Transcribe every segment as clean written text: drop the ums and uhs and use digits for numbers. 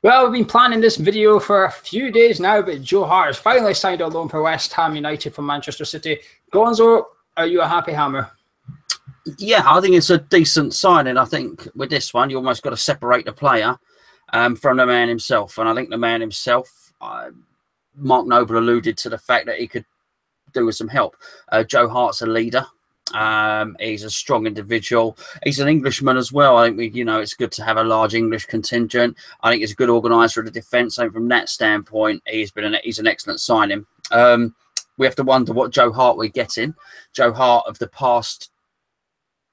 Well, we've been planning this video for a few days now, but Joe Hart has finally signed a loan for West Ham United from Manchester City. Gonzo, are you a happy hammer? Yeah, I think it's a decent signing. I think with this one, you almost got to separate the player from the man himself. And I think the man himself, Mark Noble alluded to the fact that he could do with some help. Joe Hart's a leader. He's a strong individual. He's an Englishman as well. I think it's good to have a large English contingent. I think he's a good organizer of the defence. And from that standpoint, he's an excellent signing. We have to wonder what Joe Hart we're getting. Joe Hart of the past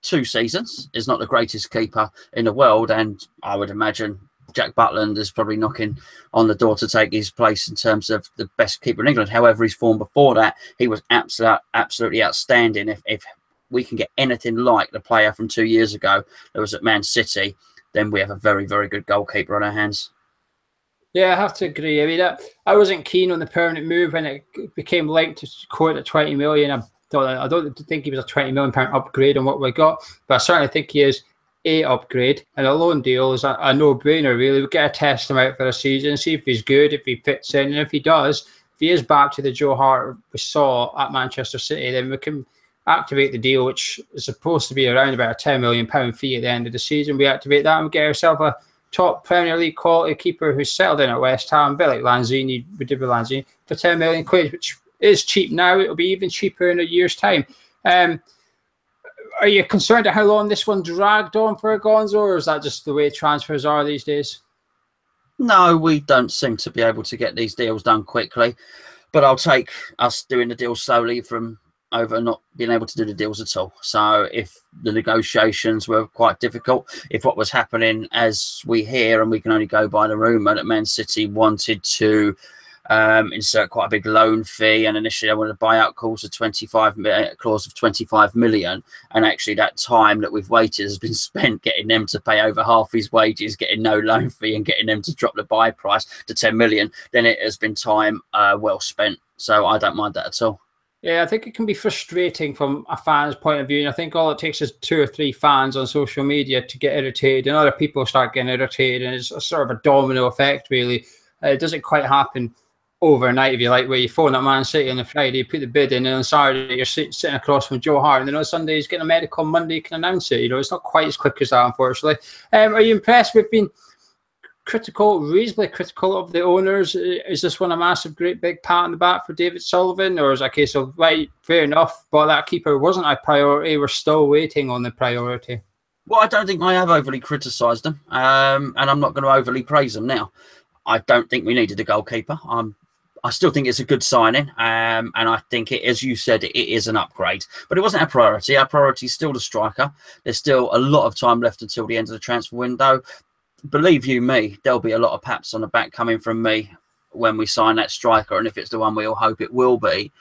2 seasons is not the greatest keeper in the world, and I would imagine Jack Butland is probably knocking on the door to take his place in terms of the best keeper in England. However, his form before that, he was absolutely outstanding. If we can get anything like the player from 2 years ago that was at Man City, then we have a very, very good goalkeeper on our hands. Yeah, I have to agree. I mean, I wasn't keen on the permanent move when it became linked to quote at 20 million. I don't think he was a £20 million upgrade on what we got, but I certainly think he is a upgrade, and a loan deal is a no-brainer, really. We get to test him out for a season, see if he's good, if he fits in, and if he does, if he is back to the Joe Hart we saw at Manchester City, then we can activate the deal, which is supposed to be around about a £10 million fee at the end of the season. We activate that and we get ourselves a top Premier League quality keeper who's settled in at West Ham, a bit like Lanzini, we did with Lanzini, for £10 million, which is cheap now. It'll be even cheaper in a year's time. Are you concerned at how long this one dragged on for Gonzo, or is that just the way transfers are these days? No, we don't seem to be able to get these deals done quickly, but I'll take us doing the deal slowly from over not being able to do the deals at all. So if the negotiations were quite difficult, if what was happening, as we hear, and we can only go by the rumour, that Man City wanted to insert quite a big loan fee, and initially I wanted a buyout clause of 25 million, and actually that time that we've waited has been spent getting them to pay over half his wages, getting no loan fee, and getting them to drop the buy price to 10 million. Then it has been time well spent. So I don't mind that at all. Yeah, I think it can be frustrating from a fan's point of view. And I think all it takes is 2 or 3 fans on social media to get irritated, and other people start getting irritated, and it's a sort of a domino effect, really. It doesn't quite happen overnight, if you like, where you phone up Man City on the Friday, put the bid in, and on Saturday you're sitting across from Joe Hart, and then on Sunday he's getting a medical on Monday, you can announce it. It's not quite as quick as that, unfortunately. Are you impressed? We've been reasonably critical of the owners. Is this one a massive, great big pat on the back for David Sullivan, or is it a case of, right, fair enough, but that keeper wasn't a priority, we're still waiting on the priority? Well, I don't think I have overly criticised them, and I'm not going to overly praise them now. I don't think we needed a goalkeeper. I still think it's a good signing, and I think it, as you said, it is an upgrade. But it wasn't our priority. Our priority is still the striker. There's still a lot of time left until the end of the transfer window. Believe you me, there'll be a lot of pats on the back coming from me when we sign that striker, and if it's the one we all hope it will be,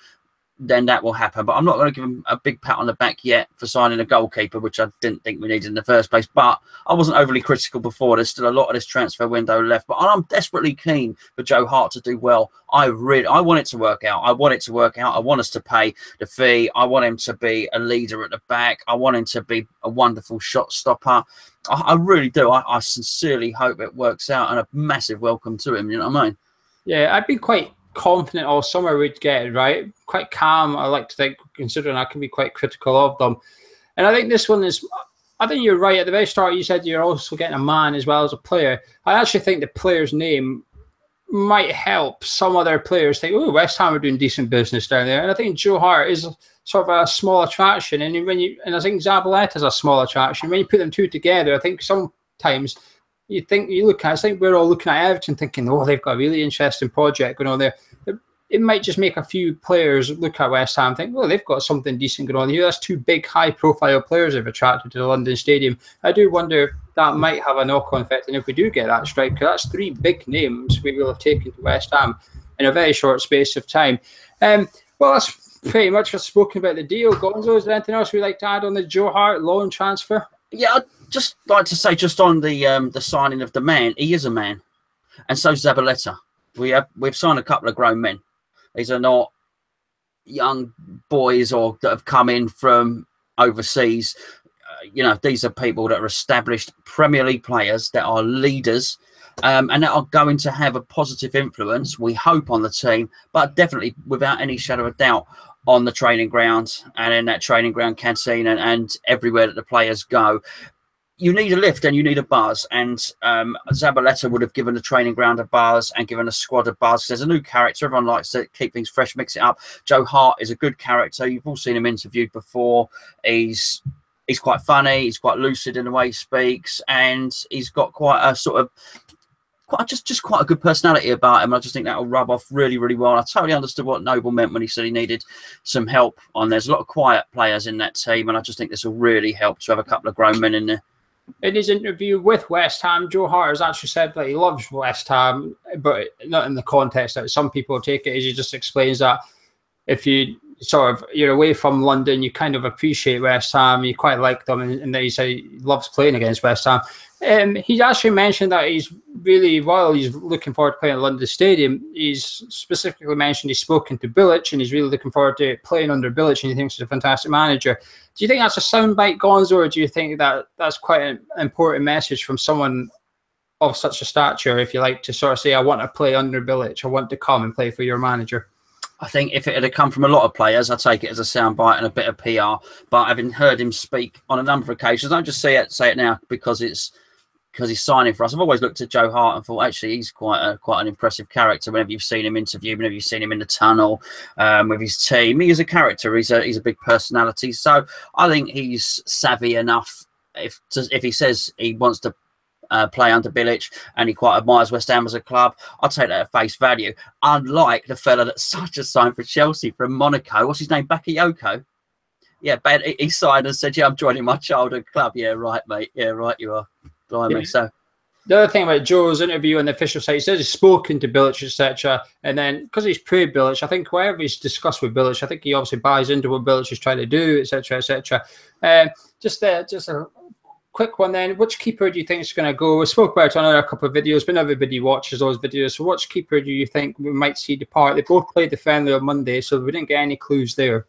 then that will happen. But I'm not going to give him a big pat on the back yet for signing a goalkeeper, which I didn't think we needed in the first place. But I wasn't overly critical before. There's still a lot of this transfer window left. But I'm desperately keen for Joe Hart to do well. I want it to work out. I want us to pay the fee. I want him to be a leader at the back. I want him to be a wonderful shot stopper. I really do. I sincerely hope it works out, and a massive welcome to him. You know what I mean? Yeah, I've been quite confident all summer we'd get it right. Quite calm, I like to think, considering I can be quite critical of them. And I think this one is, I think you're right. At the very start, you said you're also getting a man as well as a player. I actually think the player's name might help some other players think, oh, West Ham are doing decent business down there. And I think Joe Hart is sort of a small attraction. And I think Zabaleta is a small attraction. When you put them two together, I think sometimes I think we're all looking at Everton thinking, oh, they've got a really interesting project going on there. It might just make a few players look at West Ham and think, well, they've got something decent going on here. That's 2 big, high-profile players they've attracted to the London Stadium. I do wonder if that might have a knock-on effect. And if we do get that striker, that's 3 big names we will have taken to West Ham in a very short space of time. Well, that's pretty much what's spoken about the deal. Gonzo, is there anything else we'd like to add on the Joe Hart loan transfer? Yeah, I'd just like to say, just on the signing of the man, he is a man, and so Zabaleta. We've signed a couple of grown men. These are not young boys or that have come in from overseas. These are people that are established Premier League players that are leaders and that are going to have a positive influence, we hope, on the team, but definitely without any shadow of doubt on the training ground and in that training ground canteen and everywhere that the players go. You need a lift and you need a buzz, and Zabaleta would have given the training ground a buzz and given the squad a buzz. There's a new character. Everyone likes to keep things fresh, mix it up. Joe Hart is a good character. You've all seen him interviewed before. He's quite funny. He's quite lucid in the way he speaks, and he's got quite a sort of just quite a good personality about him. I just think that will rub off really, really well. I totally understood what Noble meant when he said he needed some help on. There's a lot of quiet players in that team, and I just think this will really help to have a couple of grown men in there. In his interview with West Ham, Joe Hart has actually said that he loves West Ham, but not in the context that some people take it as. He just explains that if you're away from London, you kind of appreciate West Ham, you quite like them, and that he said he loves playing against West Ham. He's actually mentioned that he's looking forward to playing at London Stadium. He's specifically mentioned he's spoken to Bilic and he's really looking forward to playing under Bilic, and he thinks he's a fantastic manager. Do you think that's a soundbite, Gonzo, or do you think that that's quite an important message from someone of such a stature, if you like, to sort of say, I want to play under Bilic, I want to come and play for your manager? I think if it had come from a lot of players, I'd take it as a soundbite and a bit of PR. But having heard him speak on a number of occasions, I don't just say it now because he's signing for us. I've always looked at Joe Hart and thought, actually, he's quite an impressive character. Whenever you've seen him interview, whenever you've seen him in the tunnel with his team, he is a character. He's a big personality. So I think he's savvy enough. If he says he wants to play under Bilic and he quite admires West Ham as a club, I'll take that at face value. Unlike the fella that just signed for Chelsea from Monaco, what's his name, Bakayoko? Yeah, he signed and said, yeah, I'm joining my childhood club. Yeah, right, mate. Yeah, right, you are. Blimey. Yeah. So the other thing about Joe's interview on the official site, he says he's spoken to Bilic, etc. And then because he's pre-Bilic, I think wherever he's discussed with Bilic, I think he obviously buys into what Bilic is trying to do, etc., etc. Just a quick one then. Which keeper do you think is going to go? We spoke about it on a couple of videos, but everybody watches those videos. So which keeper do you think we might see depart? They both played the friendly on Monday, so we didn't get any clues there.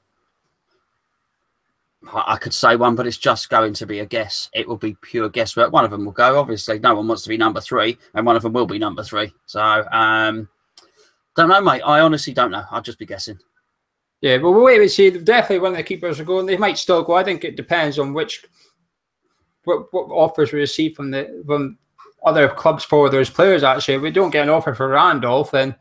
I could say one, but it's just going to be a guess. It will be pure guesswork. One of them will go. Obviously, no one wants to be number 3, and one of them will be number 3. So, don't know, mate. I honestly don't know. I'll just be guessing. Yeah, but we'll wait and see. Definitely one of the keepers are going. They might still go. I think it depends on what offers we receive from other clubs for those players. Actually, if we don't get an offer for Randolph, then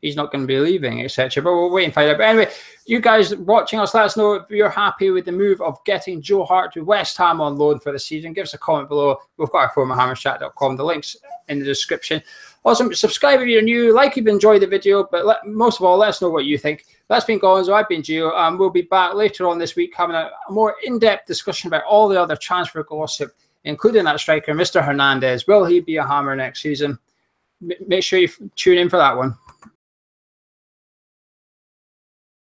he's not going to be leaving, etc. But we'll wait and find out. But anyway, you guys watching us, let us know if you're happy with the move of getting Joe Hart to West Ham on loan for the season. Give us a comment below. We've got our forum at hammerchat.com. The link's in the description. Also, subscribe if you're new. Like if you've enjoyed the video. But most of all, let us know what you think. That's been Gonzo. I've been Gio. We'll be back later on this week having a more in-depth discussion about all the other transfer gossip, including that striker, Mr. Hernandez. Will he be a Hammer next season? Make sure you tune in for that one.